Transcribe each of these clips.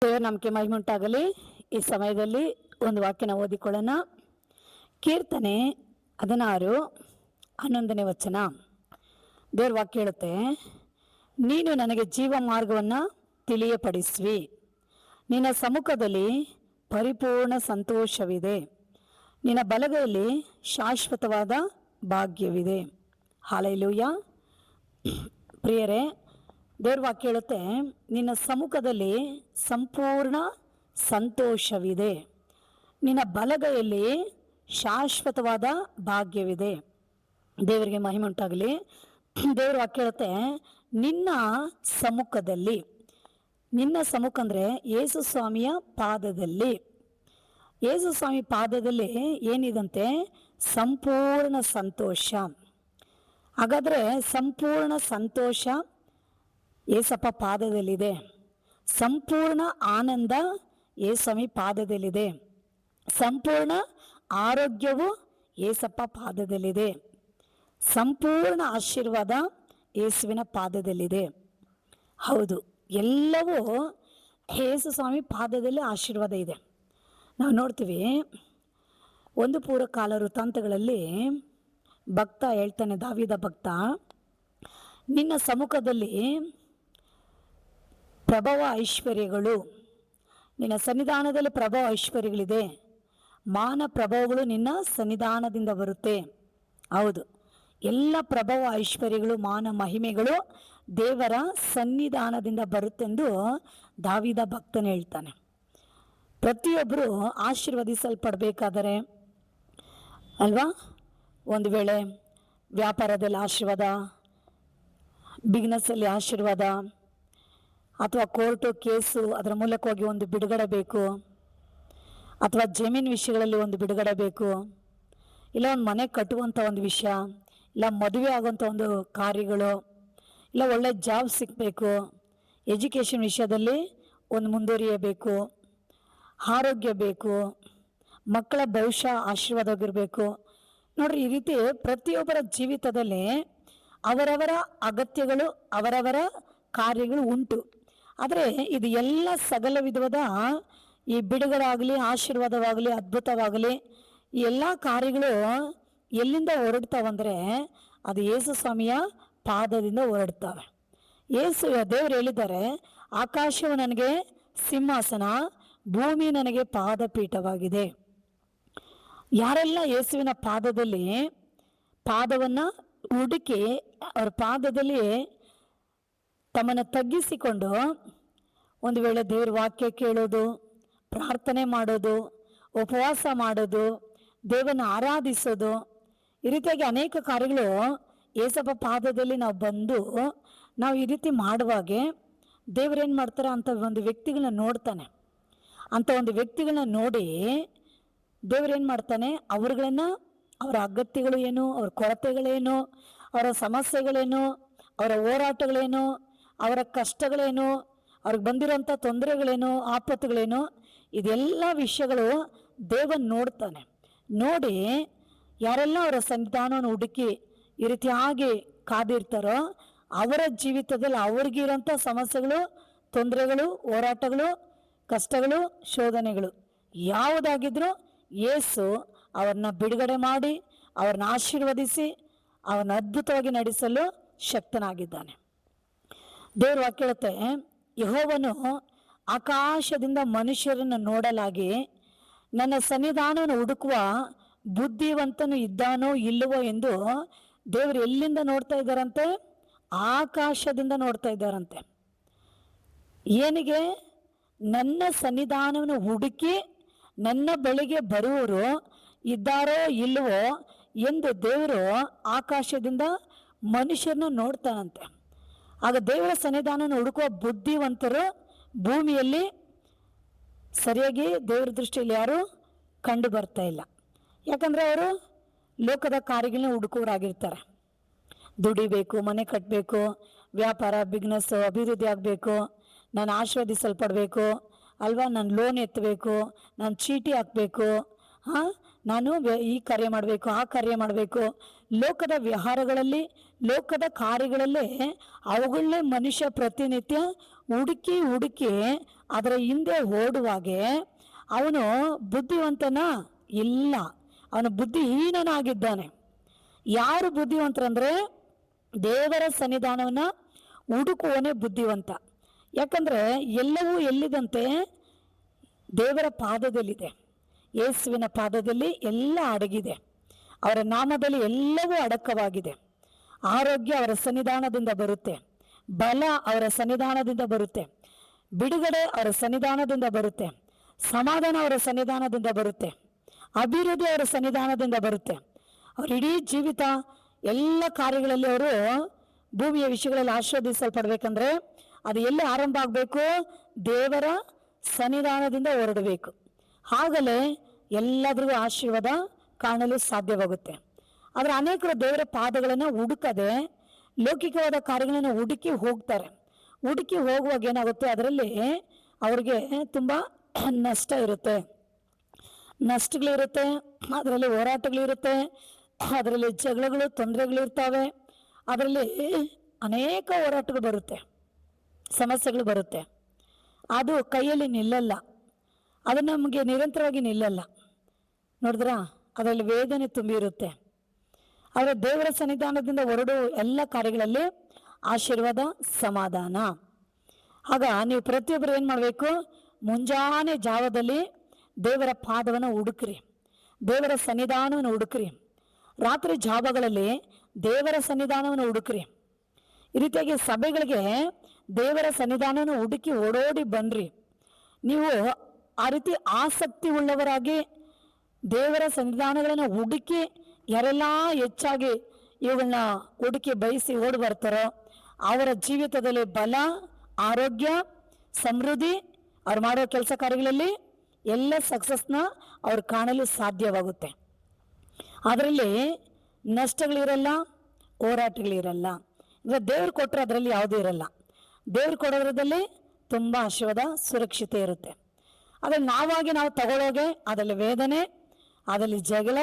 ದೇವರ ನಮಗೆ ಮಹಿಮುಂಟಾಗಲಿ. ಈ ಸಮಯದಲ್ಲಿ ಒಂದು ವಾಕ್ಯನ ಓದಿಕೊಳ್ಳೋಣ. ಕೀರ್ತನೆ 16:11 ವಚನ. ದೇವ್ರ ವಾಕ್ಯ ಹೇಳುತ್ತೆ, ನೀನು ನನಗೆ ಜೀವ ಮಾರ್ಗವನ್ನು ತಿಳಿಯಪಡಿಸುವಿ, ನಿನ್ನ ಸಮ್ಮುಖದಲ್ಲಿ ಪರಿಪೂರ್ಣ ಸಂತೋಷವಿದೆ, ನಿನ್ನ ಬಲಗೈಯಲ್ಲಿ ಶಾಶ್ವತವಾದ ಭಾಗ್ಯವಿದೆ. ಹಾಲೆಲೂಯ. ಪ್ರಿಯರೇ, ದೇವ್ರ ವಾಕ್ಯ ಹೇಳುತ್ತೆ, ನಿನ್ನ ಸಮ್ಮುಖದಲ್ಲಿ ಸಂಪೂರ್ಣ ಸಂತೋಷವಿದೆ, ನಿನ್ನ ಬಲಗೈಯಲ್ಲಿ ಶಾಶ್ವತವಾದ ಭಾಗ್ಯವಿದೆ. ದೇವರಿಗೆ ಮಹಿಮೆ ಉಂಟಾಗಲಿ. ದೇವ್ರ ವಾಕ್ಯ ಹೇಳುತ್ತೆ, ನಿನ್ನ ಸಮ್ಮುಖದಲ್ಲಿ. ನಿನ್ನ ಸಮ್ಮುಖ ಅಂದರೆ ಯೇಸು ಸ್ವಾಮಿಯ ಪಾದದಲ್ಲಿ. ಯೇಸು ಸ್ವಾಮಿ ಪಾದದಲ್ಲಿ ಏನಿದಂತೆ? ಸಂಪೂರ್ಣ ಸಂತೋಷ. ಹಾಗಾದರೆ ಸಂಪೂರ್ಣ ಸಂತೋಷ ಏಸಪ್ಪ ಪಾದದಲ್ಲಿದೆ. ಸಂಪೂರ್ಣ ಆನಂದ ಏಸ್ವಾಮಿ ಪಾದದಲ್ಲಿದೆ. ಸಂಪೂರ್ಣ ಆರೋಗ್ಯವು ಏಸಪ್ಪ ಪಾದದಲ್ಲಿದೆ. ಸಂಪೂರ್ಣ ಆಶೀರ್ವಾದ ಯೇಸುವಿನ ಪಾದದಲ್ಲಿದೆ. ಹೌದು, ಎಲ್ಲವೂ ಯೇಸು ಸ್ವಾಮಿ ಪಾದದಲ್ಲಿ ಆಶೀರ್ವಾದ ಇದೆ. ನಾವು ನೋಡ್ತೀವಿ, ಒಂದು ಪೂರ್ವಕಾಲ ವೃತ್ತಾಂತಗಳಲ್ಲಿ ಭಕ್ತ ಹೇಳ್ತಾನೆ, ದಾವೀದ ಭಕ್ತ, ನಿನ್ನ ಸಮ್ಮುಖದಲ್ಲಿ ಪ್ರಭಾವ ಐಶ್ವರ್ಯಗಳು, ನಿನ್ನ ಸನ್ನಿಧಾನದಲ್ಲಿ ಪ್ರಭಾವ ಐಶ್ವರ್ಯಗಳಿದೆ, ಮಾನ ಪ್ರಭಾವಗಳು ನಿನ್ನ ಸನ್ನಿಧಾನದಿಂದ ಬರುತ್ತೆ. ಹೌದು, ಎಲ್ಲ ಪ್ರಭಾವ ಐಶ್ವರ್ಯಗಳು ಮಾನ ಮಹಿಮೆಗಳು ದೇವರ ಸನ್ನಿಧಾನದಿಂದ ಬರುತ್ತೆಂದು ದಾವೀದ ಭಕ್ತನು ಹೇಳ್ತಾನೆ. ಪ್ರತಿಯೊಬ್ಬರು ಆಶೀರ್ವದಿಸಲ್ಪಡಬೇಕಾದರೆ ಅಲ್ವಾ, ಒಂದು ವೇಳೆ ವ್ಯಾಪಾರದಲ್ಲಿ ಆಶೀರ್ವಾದ, ಬಿಸ್ನೆಸ್ಸಲ್ಲಿ ಆಶೀರ್ವಾದ, ಅಥವಾ ಕೋರ್ಟು ಕೇಸು ಅದರ ಮೂಲಕವಾಗಿ ಒಂದು ಬಿಡುಗಡೆ ಬೇಕು, ಅಥವಾ ಜಮೀನು ವಿಷಯಗಳಲ್ಲಿ ಒಂದು ಬಿಡುಗಡೆ ಬೇಕು, ಇಲ್ಲ ಒಂದು ಮನೆ ಕಟ್ಟುವಂಥ ಒಂದು ವಿಷಯ, ಇಲ್ಲ ಮದುವೆ ಆಗುವಂಥ ಒಂದು ಕಾರ್ಯಗಳು, ಇಲ್ಲ ಒಳ್ಳೆ ಜಾಬ್ ಸಿಗಬೇಕು, ಎಜುಕೇಷನ್ ವಿಷಯದಲ್ಲಿ ಒಂದು ಮುಂದುವರಿಯಬೇಕು, ಆರೋಗ್ಯ ಬೇಕು, ಮಕ್ಕಳ ಭವಿಷ್ಯ ಆಶೀರ್ವಾದವಾಗಿರಬೇಕು. ನೋಡ್ರಿ, ಈ ರೀತಿ ಪ್ರತಿಯೊಬ್ಬರ ಜೀವಿತದಲ್ಲಿ ಅವರವರ ಅಗತ್ಯಗಳು, ಅವರವರ ಕಾರ್ಯಗಳು ಉಂಟು. ಆದರೆ ಇದು ಎಲ್ಲ ಸಕಲ ವಿಧವಾದ ಈ ಬಿಡುಗಡೆ ಆಶೀರ್ವಾದವಾಗಲಿ, ಅದ್ಭುತವಾಗಲಿ, ಈ ಎಲ್ಲ ಕಾರ್ಯಗಳು ಎಲ್ಲಿಂದ ಹೊರಡ್ತಾವಂದರೆ ಅದು ಯೇಸು ಸ್ವಾಮಿಯ ಪಾದದಿಂದ ಹೊರಡ್ತವೆ. ದೇವರು ಹೇಳಿದ್ದಾರೆ, ಆಕಾಶವು ನನಗೆ ಸಿಂಹಾಸನ, ಭೂಮಿ ನನಗೆ ಪಾದಪೀಠವಾಗಿದೆ. ಯಾರೆಲ್ಲ ಯೇಸುವಿನ ಪಾದದಲ್ಲಿ ಪಾದವನ್ನು ಹುಡುಕಿ ಅವ್ರ ಪಾದದಲ್ಲಿ ತಮ್ಮನ್ನು ತಗ್ಗಿಸಿಕೊಂಡು ಒಂದು ವೇಳೆ ದೇವ್ರ ವಾಕ್ಯ ಕೇಳೋದು, ಪ್ರಾರ್ಥನೆ ಮಾಡೋದು, ಉಪವಾಸ ಮಾಡೋದು, ದೇವರನ್ನು ಆರಾಧಿಸೋದು, ಈ ರೀತಿಯಾಗಿ ಅನೇಕ ಕಾರ್ಯಗಳು ಏಸಪ್ಪ ಪಾದದಲ್ಲಿ ನಾವು ಬಂದು ನಾವು ಈ ರೀತಿ ಮಾಡುವಾಗೆ ದೇವರೇನು ಮಾಡ್ತಾರೆ, ಅಂಥ ಒಂದು ವ್ಯಕ್ತಿಗಳನ್ನ ನೋಡ್ತಾನೆ. ಅಂಥ ಒಂದು ವ್ಯಕ್ತಿಗಳನ್ನ ನೋಡಿ ದೇವರೇನು ಮಾಡ್ತಾನೆ, ಅವರ ಅಗತ್ಯಗಳು ಏನು, ಅವ್ರ ಕೊರತೆಗಳೇನು, ಅವರ ಸಮಸ್ಯೆಗಳೇನು, ಅವರ ಹೋರಾಟಗಳೇನು, ಅವರ ಕಷ್ಟಗಳೇನು, ಅವ್ರಿಗೆ ಬಂದಿರೋಂಥ ತೊಂದರೆಗಳೇನು, ಆಪತ್ತುಗಳೇನು, ಇದೆಲ್ಲ ವಿಷಯಗಳು ದೇವನ್ ನೋಡ್ತಾನೆ. ನೋಡಿ ಯಾರೆಲ್ಲ ಅವರ ಸನ್ನಿಧಾನವನ್ನು ಹುಡುಕಿ ಈ ರೀತಿಯಾಗಿ ಕಾದಿರ್ತಾರೋ ಅವರ ಜೀವಿತದಲ್ಲಿ ಅವ್ರಿಗಿರೋಂಥ ಸಮಸ್ಯೆಗಳು, ತೊಂದರೆಗಳು, ಹೋರಾಟಗಳು, ಕಷ್ಟಗಳು, ಶೋಧನೆಗಳು ಯಾವುದಾಗಿದ್ರೂ ಯೇಸು ಅವ್ರನ್ನ ಬಿಡುಗಡೆ ಮಾಡಿ, ಅವ್ರನ್ನ ಆಶೀರ್ವದಿಸಿ, ಅವನ್ನ ಅದ್ಭುತವಾಗಿ ನಡೆಸಲು ಶಕ್ತನಾಗಿದ್ದಾನೆ. ದೇವ್ರ ವಾಕ್ಯ ಹೇಳುತ್ತೆ, ಯೆಹೋವನು ಆಕಾಶದಿಂದ ಮನುಷ್ಯರನ್ನು ನೋಡಲಾಗಿ ನನ್ನ ಸನ್ನಿಧಾನವನ್ನು ಹುಡುಕುವ ಬುದ್ಧಿವಂತನು ಇದ್ದಾನೋ ಇಲ್ಲವೋ ಎಂದು ದೇವರು ಎಲ್ಲಿಂದ ನೋಡ್ತಾ ಇದ್ದಾರಂತೆ? ಆಕಾಶದಿಂದ ನೋಡ್ತಾ ಇದ್ದಾರಂತೆ. ಏನಿಗೆ? ನನ್ನ ಸನ್ನಿಧಾನವನ್ನು ಹುಡುಕಿ ನನ್ನ ಬಳಿಗೆ ಬರುವವರು ಇದ್ದಾರೋ ಇಲ್ಲವೋ ಎಂದು ದೇವರು ಆಕಾಶದಿಂದ ಮನುಷ್ಯರನ್ನ ನೋಡ್ತಾನಂತೆ. ಆಗ ದೇವರ ಸನ್ನಿಧಾನವನ್ನು ಹುಡುಕುವ ಬುದ್ಧಿವಂತರು ಭೂಮಿಯಲ್ಲಿ ಸರಿಯಾಗಿ ದೇವರ ದೃಷ್ಟಿಯಲ್ಲಿ ಯಾರು ಕಂಡು ಬರ್ತಾ ಇಲ್ಲ. ಯಾಕಂದರೆ ಅವರು ಲೋಕದ ಕಾರ್ಯಗಳನ್ನ ಹುಡುಕೋರಾಗಿರ್ತಾರೆ. ದುಡಿಬೇಕು, ಮನೆ ಕಟ್ಟಬೇಕು, ವ್ಯಾಪಾರ ಬಿಸ್ನೆಸ್ಸು ಅಭಿವೃದ್ಧಿ ಆಗಬೇಕು, ನಾನು ಆಶೀರ್ವದಿಸಲ್ಪಡಬೇಕು ಅಲ್ವಾ, ನಾನು ಲೋನ್ ಎತ್ತಬೇಕು, ನಾನು ಚೀಟಿ ಹಾಕಬೇಕು, ನಾನು ಈ ಕಾರ್ಯ ಮಾಡಬೇಕು, ಆ ಕಾರ್ಯ ಮಾಡಬೇಕು. ಲೋಕದ ವ್ಯವಹಾರಗಳಲ್ಲಿ, ಲೋಕದ ಕಾರ್ಯಗಳಲ್ಲೇ ಅವುಗಳನ್ನೇ ಮನುಷ್ಯ ಪ್ರತಿನಿತ್ಯ ಹುಡುಕಿ ಹುಡುಕಿ ಅದರ ಹಿಂದೆ ಓಡುವಾಗೆ ಅವನು ಬುದ್ಧಿವಂತನ ಇಲ್ಲ, ಅವನು ಬುದ್ಧಿಹೀನನಾಗಿದ್ದಾನೆ. ಯಾರು ಬುದ್ಧಿವಂತರಂದ್ರೆ ದೇವರ ಸನ್ನಿಧಾನವನ್ನು ಹುಡುಕುವನೇ ಬುದ್ಧಿವಂತ. ಯಾಕಂದರೆ ಎಲ್ಲವೂ ಎಲ್ಲಿದಂತೆ ದೇವರ ಪಾದದಲ್ಲಿದೆ. ಯೇಸುವಿನ ಪಾದದಲ್ಲಿ ಎಲ್ಲ ಅಡಗಿದೆ. ಅವರ ನಾಮದಲ್ಲಿ ಎಲ್ಲವೂ ಅಡಕವಾಗಿದೆ. ಆರೋಗ್ಯ ಅವರ ಸನ್ನಿಧಾನದಿಂದ ಬರುತ್ತೆ, ಬಲ ಅವರ ಸನ್ನಿಧಾನದಿಂದ ಬರುತ್ತೆ, ಬಿಡುಗಡೆ ಅವರ ಸನ್ನಿಧಾನದಿಂದ ಬರುತ್ತೆ, ಸಮಾಧಾನ ಅವರ ಸನ್ನಿಧಾನದಿಂದ ಬರುತ್ತೆ, ಅಭಿವೃದ್ಧಿ ಅವರ ಸನ್ನಿಧಾನದಿಂದ ಬರುತ್ತೆ. ಅವ್ರ ಇಡೀ ಜೀವಿತ ಎಲ್ಲ ಕಾರ್ಯಗಳಲ್ಲಿ ಅವರು ಭೂಮಿಯ ವಿಷಯಗಳಲ್ಲಿ ಆಶೀರ್ವದಿಸಲ್ಪಡ್ಬೇಕಂದ್ರೆ ಅದು ಎಲ್ಲಿ ಆರಂಭ ಆಗಬೇಕು? ದೇವರ ಸನ್ನಿಧಾನದಿಂದ ಹೊರಡಬೇಕು. ಆಗಲೇ ಎಲ್ಲದ್ರಿಗೂ ಆಶೀರ್ವಾದ ಕಾಣಲು ಸಾಧ್ಯವಾಗುತ್ತೆ. ಆದರೆ ಅನೇಕರು ದೇವರ ಪಾದಗಳನ್ನು ಹುಡುಕದೆ ಲೌಕಿಕವಾದ ಕಾರ್ಯಗಳನ್ನು ಹುಡುಕಿ ಹೋಗ್ತಾರೆ. ಹುಡುಕಿ ಹೋಗುವಾಗ ಏನಾಗುತ್ತೆ, ಅದರಲ್ಲಿ ಅವ್ರಿಗೆ ತುಂಬ ನಷ್ಟ ಇರುತ್ತೆ, ನಷ್ಟಗಳಿರುತ್ತೆ, ಅದರಲ್ಲಿ ಹೋರಾಟಗಳಿರುತ್ತೆ, ಅದರಲ್ಲಿ ಜಗಳಗಳು ತೊಂದರೆಗಳಿರ್ತವೆ, ಅದರಲ್ಲಿ ಅನೇಕ ಹೋರಾಟಗಳು ಬರುತ್ತೆ, ಸಮಸ್ಯೆಗಳು ಬರುತ್ತೆ. ಅದು ಕೈಯಲ್ಲಿ ನಿಲ್ಲಲ್ಲ, ಅದು ನಮಗೆ ನಿರಂತರವಾಗಿ ನಿಲ್ಲಲ್ಲ. ನೋಡಿದ್ರಾ, ಅದರಲ್ಲಿ ವೇದನೆ ತುಂಬಿರುತ್ತೆ. ಆದರೆ ದೇವರ ಸನ್ನಿಧಾನದಿಂದ ಹೊರಡುವ ಎಲ್ಲ ಕಾರ್ಯಗಳಲ್ಲಿ ಆಶೀರ್ವಾದ, ಸಮಾಧಾನ. ಆಗ ನೀವು ಪ್ರತಿಯೊಬ್ಬರು ಏನು ಮಾಡಬೇಕು? ಮುಂಜಾನೆ ಜಾವದಲ್ಲಿ ದೇವರ ಪಾದವನ್ನು ಹುಡುಕ್ರಿ, ದೇವರ ಸನ್ನಿಧಾನವನ್ನು ಹುಡುಕ್ರಿ. ರಾತ್ರಿ ಜಾವಗಳಲ್ಲಿ ದೇವರ ಸನ್ನಿಧಾನವನ್ನು ಹುಡುಕ್ರಿ. ಈ ರೀತಿಯಾಗಿ ಸಭೆಗಳಿಗೆ ದೇವರ ಸನ್ನಿಧಾನವನ್ನು ಹುಡುಕಿ ಓಡೋಡಿ ಬನ್ನಿರಿ. ನೀವು ಆ ರೀತಿ ಆಸಕ್ತಿ ಉಳ್ಳವರಾಗಿ ದೇವರ ಸನ್ನಿಧಾನಗಳನ್ನು ಹುಡುಕಿ ಯಾರೆಲ್ಲ ಹೆಚ್ಚಾಗಿ ಇವುಗಳನ್ನ ಹುಡುಕಿ ಬಯಸಿ ಓಡಿ ಬರ್ತಾರೋ ಅವರ ಜೀವಿತದಲ್ಲಿ ಬಲ, ಆರೋಗ್ಯ, ಸಮೃದ್ಧಿ, ಅವ್ರು ಮಾಡೋ ಕೆಲಸ ಕಾರ್ಯಗಳಲ್ಲಿ ಎಲ್ಲ ಸಕ್ಸಸ್ನ ಅವ್ರು ಕಾಣಲು ಸಾಧ್ಯವಾಗುತ್ತೆ. ಅದರಲ್ಲಿ ನಷ್ಟಗಳಿರಲ್ಲ, ಹೋರಾಟಗಳಿರಲ್ಲ. ಅಂದರೆ ದೇವ್ರು ಕೊಟ್ಟರೆ ಅದರಲ್ಲಿ ಯಾವುದೂ ಇರಲ್ಲ. ದೇವ್ರು ಕೊಡೋದ್ರಲ್ಲಿ ತುಂಬ ಆಶೀರ್ವಾದ, ಸುರಕ್ಷತೆ ಇರುತ್ತೆ. ಆದರೆ ನಾವಾಗಿ ನಾವು ತಗೊಳ್ಳೋಗೆ ಅದರಲ್ಲಿ ವೇದನೆ, ಅದರಲ್ಲಿ ಜಗಳ,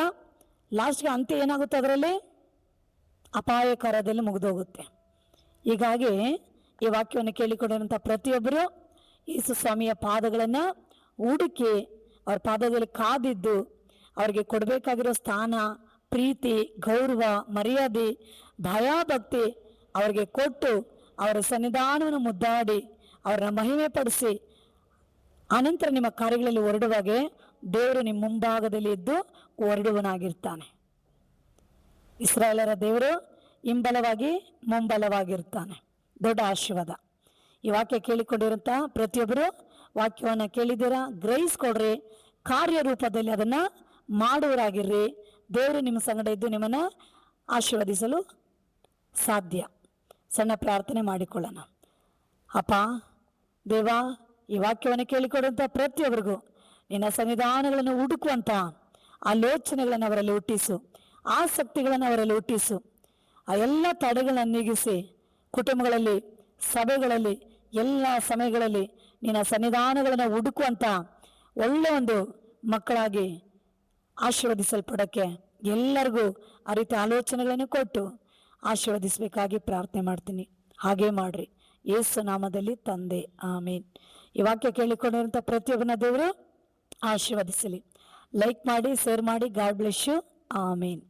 ಲಾಸ್ಟ್ಗೆ ಅಂತ್ಯ ಏನಾಗುತ್ತೆ? ಅದರಲ್ಲಿ ಅಪಾಯಕರದಲ್ಲಿ ಮುಗಿದೋಗುತ್ತೆ. ಹೀಗಾಗಿ ಈ ವಾಕ್ಯವನ್ನು ಕೇಳಿಕೊಂಡಿರುವಂಥ ಪ್ರತಿಯೊಬ್ಬರು ಯೇಸು ಸ್ವಾಮಿಯ ಪಾದಗಳನ್ನು ಹುಡುಕಿ ಅವ್ರ ಪಾದದಲ್ಲಿ ಕಾದಿದ್ದು ಅವ್ರಿಗೆ ಕೊಡಬೇಕಾಗಿರೋ ಸ್ಥಾನ, ಪ್ರೀತಿ, ಗೌರವ, ಮರ್ಯಾದೆ, ಭಯ, ಭಕ್ತಿ ಅವ್ರಿಗೆ ಕೊಟ್ಟು ಅವರ ಸನ್ನಿಧಾನವನ್ನು ಮುದ್ದಾಡಿ ಅವರನ್ನ ಮಹಿಮೆ ಪಡಿಸಿ ಅನಂತರ ನಿಮ್ಮ ಕಾರ್ಯಗಳಲ್ಲಿ ಹೊರಡುವಾಗೆ ದೇವರು ನಿಮ್ಮ ಮುಂಭಾಗದಲ್ಲಿ ಇದ್ದು ಹೊರಡುವನಾಗಿರ್ತಾನೆ. ಇಸ್ರಾಯೇಲರ ದೇವರು ಹಿಂಬಲವಾಗಿ ಮುಂಬಲವಾಗಿರ್ತಾನೆ. ದೊಡ್ಡ ಆಶೀರ್ವಾದ. ಈ ವಾಕ್ಯ ಕೇಳಿಕೊಂಡಿರುವಂಥ ಪ್ರತಿಯೊಬ್ಬರು ವಾಕ್ಯವನ್ನು ಕೇಳಿದ್ದೀರಾ, ಗ್ರಹಿಸ್ಕೊಡ್ರಿ, ಕಾರ್ಯರೂಪದಲ್ಲಿ ಅದನ್ನು ಮಾಡುವರಾಗಿರ್ರಿ. ದೇವರು ನಿಮ್ಮ ಸಂಗಡ ಇದ್ದು ನಿಮ್ಮನ್ನು ಆಶೀರ್ವದಿಸಲು ಸಾಧ್ಯ. ಸಣ್ಣ ಪ್ರಾರ್ಥನೆ ಮಾಡಿಕೊಳ್ಳೋಣ. ಅಪ್ಪ ದೇವ, ಈ ವಾಕ್ಯವನ್ನು ಕೇಳಿಕೊಡುವಂಥ ಪ್ರತಿಯೊಬ್ಬರಿಗೂ ನಿನ್ನ ಸನ್ನಿಧಾನಗಳನ್ನು ಹುಡುಕುವಂಥ ಆಲೋಚನೆಗಳನ್ನು ಅವರಲ್ಲಿ ಹುಟ್ಟಿಸು, ಆಸಕ್ತಿಗಳನ್ನು ಅವರಲ್ಲಿ ಹುಟ್ಟಿಸು. ಆ ಎಲ್ಲ ತಡೆಗಳನ್ನು ನೀಗಿಸಿ ಕುಟುಂಬಗಳಲ್ಲಿ, ಸಭೆಗಳಲ್ಲಿ, ಎಲ್ಲ ಸಮಯಗಳಲ್ಲಿ ನಿನ್ನ ಸನ್ನಿಧಾನಗಳನ್ನು ಹುಡುಕುವಂಥ ಒಳ್ಳೆಯ ಒಂದು ಮಕ್ಕಳಾಗಿ ಆಶೀರ್ವದಿಸಲ್ಪಡೋಕ್ಕೆ ಎಲ್ಲರಿಗೂ ಆ ರೀತಿ ಆಲೋಚನೆಗಳನ್ನು ಕೊಟ್ಟು ಆಶೀರ್ವದಿಸಬೇಕಾಗಿ ಪ್ರಾರ್ಥನೆ ಮಾಡ್ತೀನಿ. ಹಾಗೇ ಮಾಡ್ರಿ, ಯೇಸು ನಾಮದಲ್ಲಿ ತಂದೆ, ಆಮೇನ್. ಈ ವಾಕ್ಯ ಕೇಳಿಕೊಂಡಿರುವಂಥ ಪ್ರತಿಯೊಬ್ಬನ ದೇವರು ಆಶೀರ್ವದಿಸಲಿ. ಲೈಕ್ ಮಾಡಿ, ಶೇರ್ ಮಾಡಿ. God bless you. ಆಮೇನ್.